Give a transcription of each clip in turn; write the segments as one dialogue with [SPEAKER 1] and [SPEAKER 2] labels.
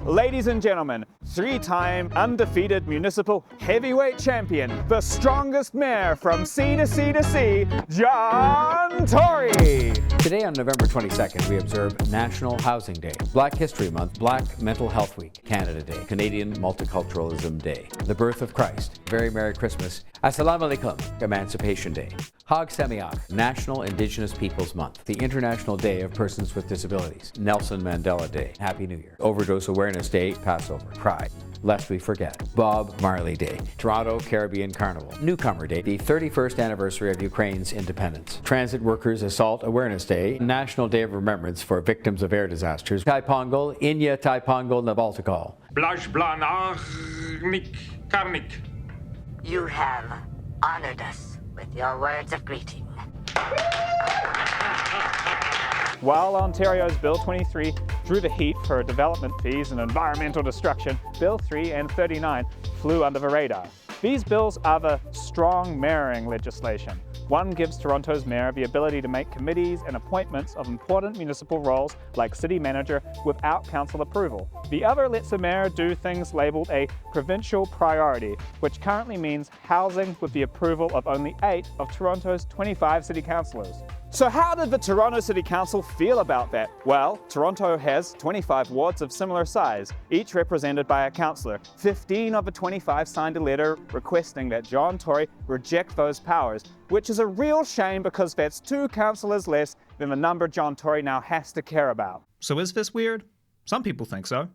[SPEAKER 1] Ladies and gentlemen, three-time undefeated municipal heavyweight champion, the strongest mayor from sea to sea to sea, John Tory.
[SPEAKER 2] Today on November 22nd, we observe National Housing Day, Black History Month, Black Mental Health Week, Canada Day, Canadian Multiculturalism Day, the birth of Christ, very Merry Christmas, Assalamu Alaikum, Emancipation Day, Hag Semiach, National Indigenous Peoples Month, the International Day of Persons with Disabilities, Nelson Mandela Day, Happy New Year, Overdose Awareness Day, Passover, Pride, lest we forget, Bob Marley Day, Toronto Caribbean Carnival, Newcomer Day, the 31st anniversary of Ukraine's independence, Transit Workers Assault Awareness Day, National Day of Remembrance for Victims of Air Disasters, Taipongal, Inya Taipongal Nabaltikal.
[SPEAKER 3] Blash Blanarnik Karnik.
[SPEAKER 4] You have honored us with your words of greeting.
[SPEAKER 1] While Ontario's Bill 23 drew the heat for development fees and environmental destruction, Bill 3 and 39 flew under the radar. These bills are the strong mayoring legislation. One gives Toronto's mayor the ability to make committees and appointments of important municipal roles like city manager without council approval. The other lets the mayor do things labelled a provincial priority, which currently means housing with the approval of only 8 of Toronto's 25 city councillors. So how did the Toronto City Council feel about that? Well, Toronto has 25 wards of similar size, each represented by a councillor. 15 of the 25 signed a letter requesting that John Tory reject those powers, which is a real shame because that's 2 councillors less than the number John Tory now has to care about.
[SPEAKER 5] So is this weird? Some people think so.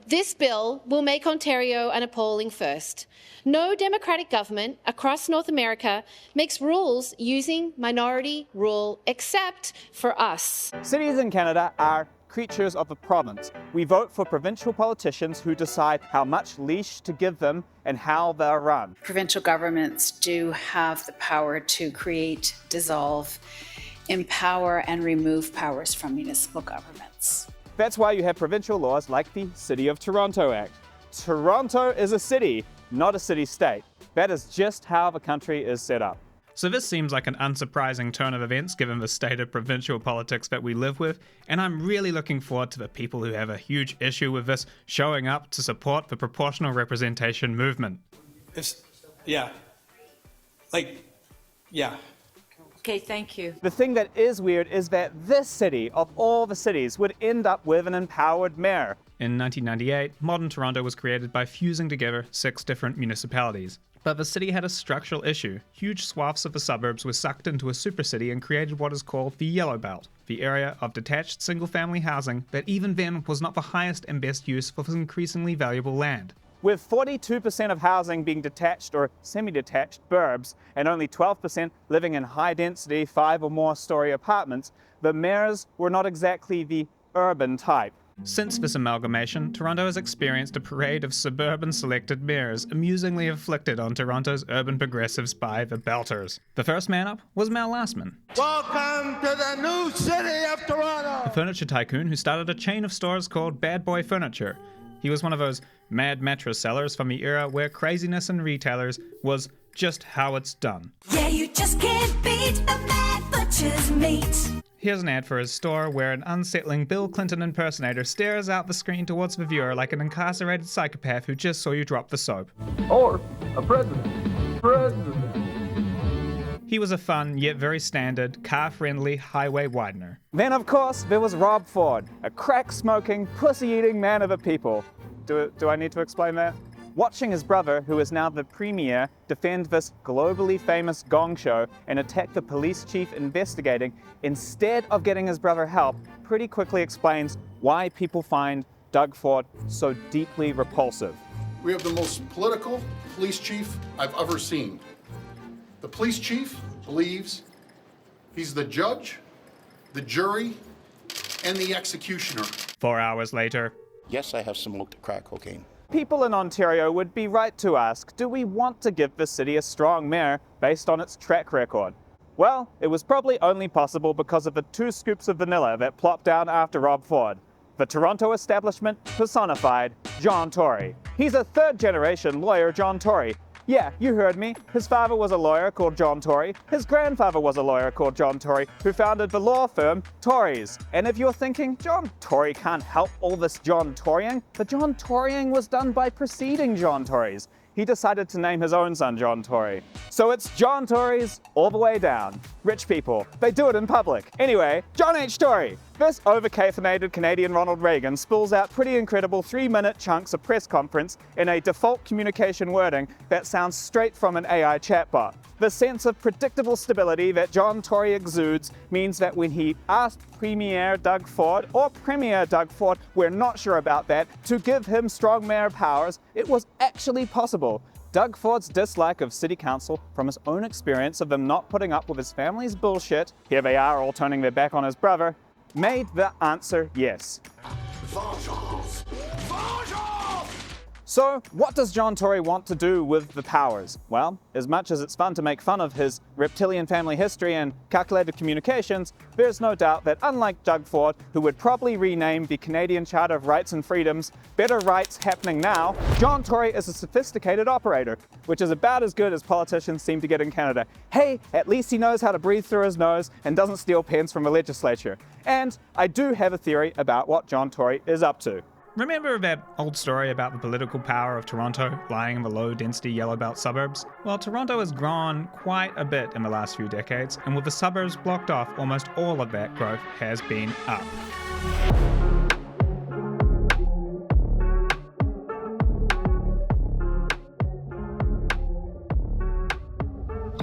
[SPEAKER 6] This bill will make Ontario an appalling first. No democratic government across North America makes rules using minority rule except for us.
[SPEAKER 1] Cities in Canada are creatures of the province. We vote for provincial politicians who decide how much leash to give them and how they're run.
[SPEAKER 7] Provincial governments do have the power to create, dissolve, empower, and remove powers from municipal governments.
[SPEAKER 1] That's why you have provincial laws like the City of Toronto Act. Toronto is a city, not a city-state. That is just how the country is set up.
[SPEAKER 5] So this seems like an unsurprising turn of events given the state of provincial politics that we live with, and I'm really looking forward to the people who have a huge issue with this showing up to support the proportional representation movement.
[SPEAKER 8] Yeah.
[SPEAKER 7] Okay, thank you.
[SPEAKER 1] The thing that is weird is that this city, of all the cities, would end up with an empowered mayor.
[SPEAKER 5] In 1998, modern Toronto was created by fusing together 6 different municipalities. But the city had a structural issue. Huge swaths of the suburbs were sucked into a supercity and created what is called the Yellow Belt, the area of detached single-family housing that even then was not the highest and best use for this increasingly valuable land.
[SPEAKER 1] With 42% of housing being detached or semi-detached burbs and only 12% living in high-density 5 or more story apartments, the mayors were not exactly the urban type.
[SPEAKER 5] Since this amalgamation, Toronto has experienced a parade of suburban selected mayors amusingly inflicted on Toronto's urban progressives by the Belters. The first man up was Mal Lastman.
[SPEAKER 9] Welcome to the new city of Toronto!
[SPEAKER 5] A furniture tycoon who started a chain of stores called Bad Boy Furniture. He was one of those mad mattress sellers from the era where craziness in retailers was just how it's done.
[SPEAKER 10] Yeah, you just can't beat the mad butcher's meat.
[SPEAKER 5] Here's an ad for his store where an unsettling Bill Clinton impersonator stares out the screen towards the viewer like an incarcerated psychopath who just saw you drop the soap.
[SPEAKER 9] Or a president.
[SPEAKER 5] He was a fun, yet very standard, car-friendly highway widener.
[SPEAKER 1] Then, of course, there was Rob Ford, a crack-smoking, pussy-eating man of the people. Do I need to explain that? Watching his brother, who is now the premier, defend this globally famous gong show and attack the police chief investigating instead of getting his brother help pretty quickly explains why people find Doug Ford so deeply repulsive.
[SPEAKER 11] We have the most political police chief I've ever seen. The police chief believes he's the judge, the jury, and the executioner.
[SPEAKER 5] 4 hours later.
[SPEAKER 12] Yes, I have smoked crack cocaine.
[SPEAKER 1] People in Ontario would be right to ask, do we want to give the city a strong mayor based on its track record? Well, it was probably only possible because of the 2 scoops of vanilla that plopped down after Rob Ford. The Toronto establishment personified John Tory. He's a 3rd-generation lawyer, John Tory. Yeah, you heard me. His father was a lawyer called John Tory. His grandfather was a lawyer called John Tory, who founded the law firm Tories. And if you're thinking, John Tory can't help all this John Torying, the John Torying was done by preceding John Torys. He decided to name his own son John Tory. So it's John Tories all the way down. Rich people, they do it in public. Anyway, John H. Tory. This over-caffeinated Canadian Ronald Reagan spools out pretty incredible 3-minute chunks of press conference in a default communication wording that sounds straight from an AI chatbot. The sense of predictable stability that John Tory exudes means that when he asked Premier Doug Ford, or Premier Doug Ford, we're not sure about that, to give him strong mayor powers, it was actually possible. Doug Ford's dislike of city council from his own experience of them not putting up with his family's bullshit, here they are all turning their back on his brother, made the answer yes.
[SPEAKER 9] Vengeance! Vengeance!
[SPEAKER 1] So, what does John Tory want to do with the powers? Well, as much as it's fun to make fun of his reptilian family history and calculated communications, there's no doubt that unlike Doug Ford, who would probably rename the Canadian Charter of Rights and Freedoms Better Rights Happening Now, John Tory is a sophisticated operator, which is about as good as politicians seem to get in Canada. Hey, at least he knows how to breathe through his nose and doesn't steal pens from the legislature. And I do have a theory about what John Tory is up to.
[SPEAKER 5] Remember that old story about the political power of Toronto lying in the low-density yellow belt suburbs? Well, Toronto has grown quite a bit in the last few decades, and with the suburbs blocked off, almost all of that growth has been up.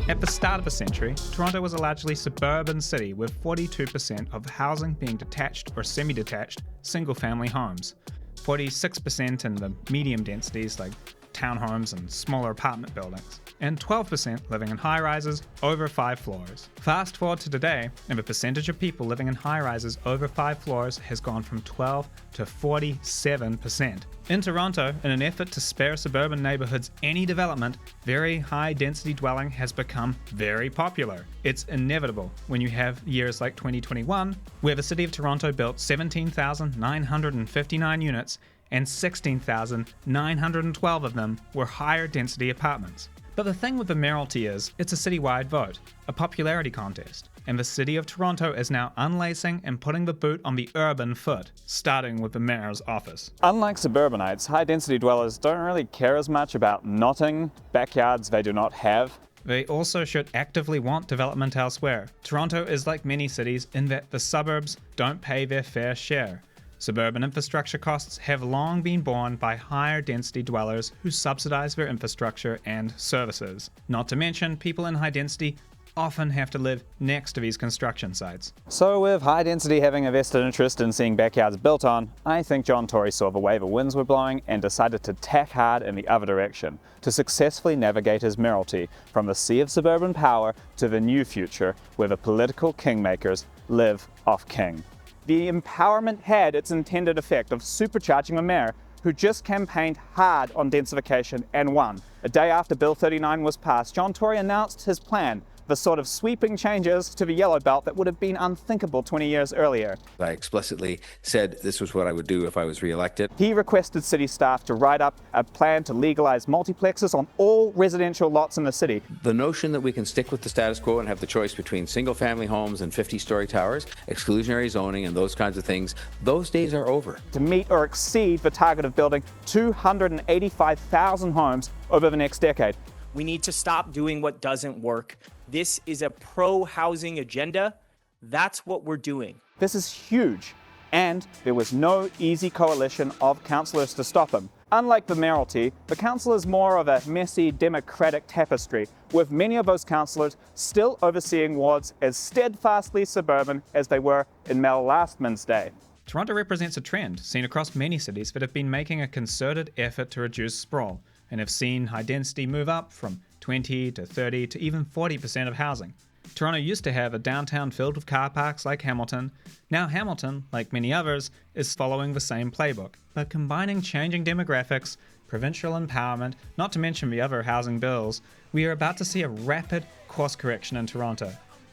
[SPEAKER 5] At the start of the century, Toronto was a largely suburban city with 42% of housing being detached or semi-detached single-family homes, 46% in the medium densities like townhomes and smaller apartment buildings, and 12% living in high-rises over 5 floors. Fast forward to today, and the percentage of people living in high-rises over 5 floors has gone from 12 to 47%. In Toronto, in an effort to spare suburban neighbourhoods any development, very high-density dwelling has become very popular. It's inevitable when you have years like 2021, where the City of Toronto built 17,959 units and 16,912 of them were higher density apartments. But the thing with the mayoralty is, it's a citywide vote, a popularity contest, and the City of Toronto is now unlacing and putting the boot on the urban foot, starting with the mayor's office.
[SPEAKER 1] Unlike suburbanites, high-density dwellers don't really care as much about knotting backyards they do not have.
[SPEAKER 5] They also should actively want development elsewhere. Toronto is like many cities in that the suburbs don't pay their fair share. Suburban infrastructure costs have long been borne by higher density dwellers who subsidize their infrastructure and services. Not to mention, people in high density often have to live next to these construction sites.
[SPEAKER 1] So with high density having a vested interest in seeing backyards built on, I think John Tory saw the way the winds were blowing and decided to tack hard in the other direction, to successfully navigate his mayoralty from the sea of suburban power to the new future where the political kingmakers live off king. The empowerment had its intended effect of supercharging a mayor who just campaigned hard on densification and won. A day after Bill 39 was passed, John Tory announced his plan, the sort of sweeping changes to the yellow belt that would have been unthinkable 20 years earlier.
[SPEAKER 2] I explicitly said this was what I would do if I was re-elected.
[SPEAKER 1] He requested city staff to write up a plan to legalize multiplexes on all residential lots in the city.
[SPEAKER 2] The notion that we can stick with the status quo and have the choice between single-family homes and 50-story towers, exclusionary zoning and those kinds of things, those days are over.
[SPEAKER 1] To meet or exceed the target of building 285,000 homes over the next decade.
[SPEAKER 13] We need to stop doing what doesn't work. This is a pro-housing agenda. That's what we're doing.
[SPEAKER 1] This is huge, and there was no easy coalition of councillors to stop him. Unlike the mayoralty, the council is more of a messy democratic tapestry, with many of those councillors still overseeing wards as steadfastly suburban as they were in Mel Lastman's day.
[SPEAKER 5] Toronto represents a trend seen across many cities that have been making a concerted effort to reduce sprawl, and have seen high density move up from 20 to 30 to even 40% of housing. Toronto used to have a downtown filled with car parks like Hamilton. Now Hamilton, like many others, is following the same playbook, but combining changing demographics, provincial empowerment, not to mention the other housing bills, we are about to see a rapid course correction in Toronto.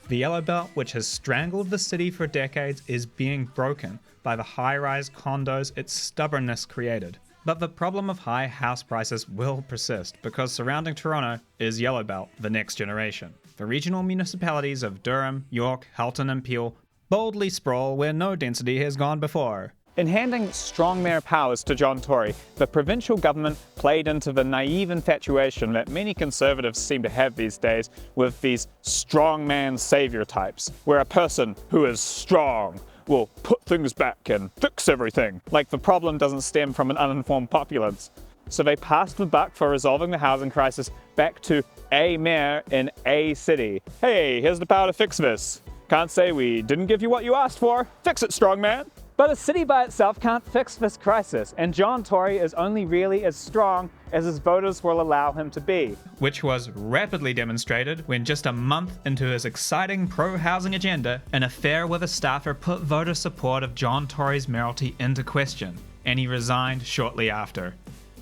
[SPEAKER 5] The yellow belt, which has strangled the city for decades, is being broken by the high-rise condos its stubbornness created. But the problem of high house prices will persist because surrounding Toronto is Yellow Belt, the next generation. The regional municipalities of Durham, York, Halton and Peel boldly sprawl where no density has gone before.
[SPEAKER 1] In handing strong mayor powers to John Tory, the provincial government played into the naive infatuation that many Conservatives seem to have these days with these strongman saviour types, where a person who is strong will put things back and fix everything, like the problem doesn't stem from an uninformed populace. So they passed the buck for resolving the housing crisis back to a mayor in a city. Hey, here's the power to fix this. Can't say we didn't give you what you asked for. Fix it, strongman. But a city by itself can't fix this crisis, and John Tory is only really as strong as his voters will allow him to be.
[SPEAKER 5] Which was rapidly demonstrated when just a month into his exciting pro-housing agenda, an affair with a staffer put voter support of John Tory's mayoralty into question, and he resigned shortly after.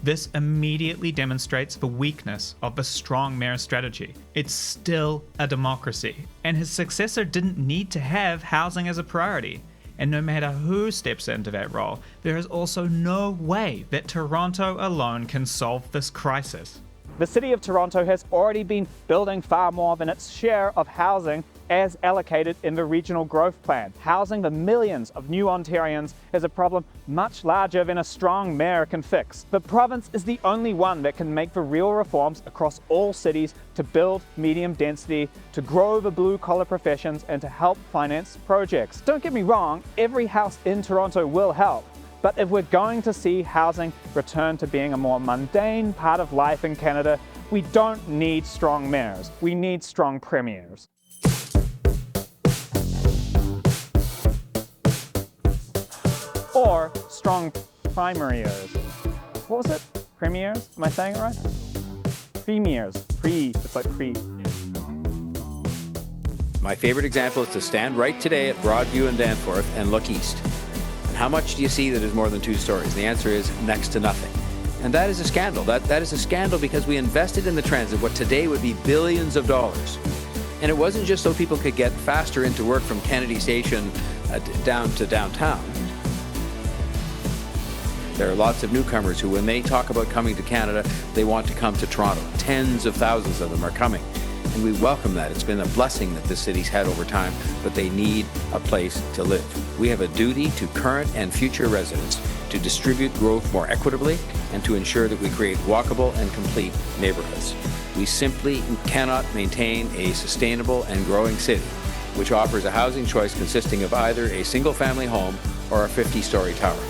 [SPEAKER 5] This immediately demonstrates the weakness of the strong mayor strategy. It's still a democracy, and his successor didn't need to have housing as a priority. And no matter who steps into that role, there is also no way that Toronto alone can solve this crisis.
[SPEAKER 1] The City of Toronto has already been building far more than its share of housing as allocated in the Regional Growth Plan. Housing the millions of new Ontarians is a problem much larger than a strong mayor can fix. The province is the only one that can make the real reforms across all cities to build medium density, to grow the blue-collar professions, and to help finance projects. Don't get me wrong, every house in Toronto will help. But if we're going to see housing return to being a more mundane part of life in Canada, we don't need strong mayors. We need strong premiers. Or strong primaries. What was it? Premiers? Am I saying it right? Premiers. It's like pre.
[SPEAKER 2] My favorite example is to stand right today at Broadview and Danforth and look east. And how much do you see that is more than 2 stories? The answer is next to nothing. And that is a scandal. That is a scandal because we invested in the transit what today would be billions of dollars. And it wasn't just so people could get faster into work from Kennedy Station down to downtown. There are lots of newcomers who, when they talk about coming to Canada, they want to come to Toronto. Tens of thousands of them are coming. And we welcome that. It's been a blessing that this city's had over time, but they need a place to live. We have a duty to current and future residents to distribute growth more equitably and to ensure that we create walkable and complete neighborhoods. We simply cannot maintain a sustainable and growing city which offers a housing choice consisting of either a single-family home or a 50-story tower.